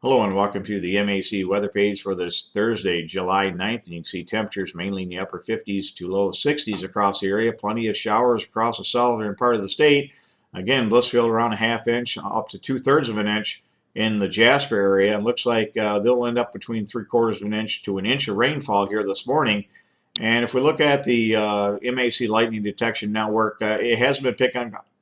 Hello and welcome to the MAC weather page for this Thursday, July 9th. And you can see temperatures mainly in the upper 50s to low 60s across the area. Plenty of showers across the southern part of the state. Again, Blissfield around a half inch up to 2/3 of an inch in the Jasper area. It looks like they'll end up between 3/4 of an inch to an inch of rainfall here this morning. And if we look at the MAC lightning detection network, it has been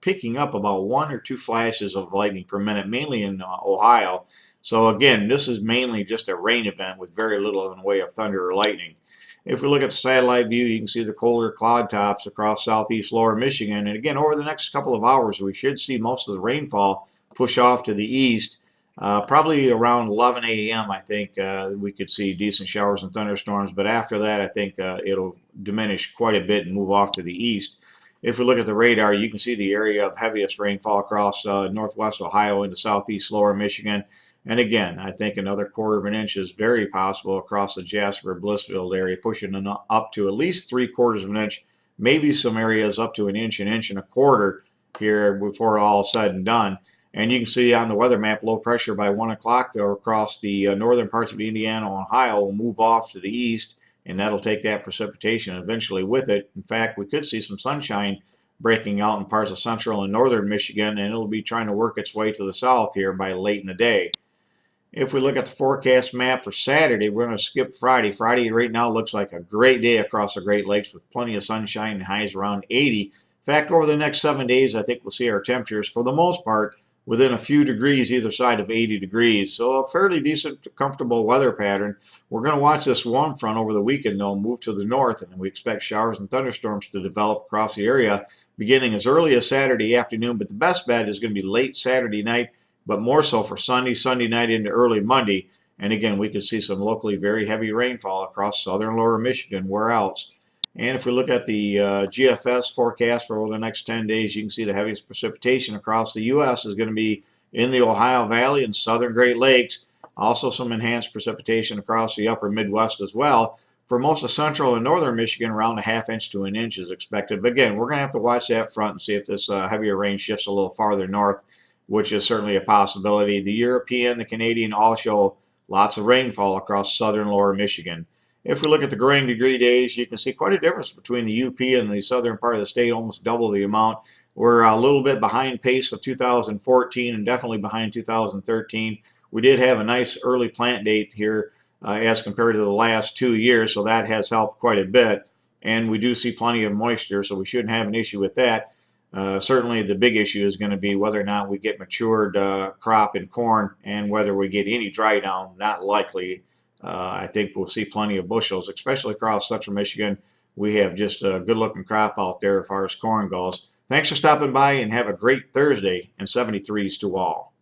picking up about 1 or 2 flashes of lightning per minute, mainly in Ohio. So again, this is mainly just a rain event with very little in the way of thunder or lightning. If we look at the satellite view, you can see the colder cloud tops across southeast lower Michigan. And again, over the next couple of hours, we should see most of the rainfall push off to the east. Probably around 11 a.m., I think we could see decent showers and thunderstorms. But after that, I think it'll diminish quite a bit and move off to the east. If we look at the radar, you can see the area of heaviest rainfall across northwest Ohio into southeast lower Michigan. And again, I think another 1/4 of an inch is very possible across the Jasper Blissfield area, pushing up to at least 3/4 of an inch, maybe some areas up to an inch and a quarter here before all said and done. And you can see on the weather map, low pressure by 1 o'clock across the northern parts of Indiana and Ohio will move off to the east, and that'll take that precipitation eventually with it. In fact, we could see some sunshine breaking out in parts of central and northern Michigan, and it'll be trying to work its way to the south here by late in the day. If we look at the forecast map for Saturday, we're going to skip Friday. Friday right now looks like a great day across the Great Lakes with plenty of sunshine and highs around 80. In fact, over the next 7 days, I think we'll see our temperatures, for the most part, within a few degrees either side of 80 degrees. So a fairly decent, comfortable weather pattern. We're going to watch this warm front over the weekend, though, move to the north, and we expect showers and thunderstorms to develop across the area beginning as early as Saturday afternoon. But the best bet is going to be late Saturday night, but more so for Sunday night into early Monday. And again, we could see some locally very heavy rainfall across southern lower Michigan. Where else? And if we look at the GFS forecast for over the next 10 days, you can see the heaviest precipitation across the U.S. is going to be in the Ohio Valley and southern Great Lakes. Also some enhanced precipitation across the upper Midwest as well. For most of central and northern Michigan, around a half inch to an inch is expected. But again, we're going to have to watch that front and see if this heavier rain shifts a little farther north, which is certainly a possibility. The European, the Canadian all show lots of rainfall across southern lower Michigan. If we look at the growing degree days, you can see quite a difference between the UP and the southern part of the state, almost double the amount. We're a little bit behind pace of 2014 and definitely behind 2013. We did have a nice early plant date here as compared to the last 2 years, so that has helped quite a bit. And we do see plenty of moisture, so we shouldn't have an issue with that. Certainly the big issue is going to be whether or not we get matured crop in corn and whether we get any dry down. Not likely. I think we'll see plenty of bushels, especially across central Michigan. We have just a good looking crop out there as far as corn goes. Thanks for stopping by and have a great Thursday, and 73s to all.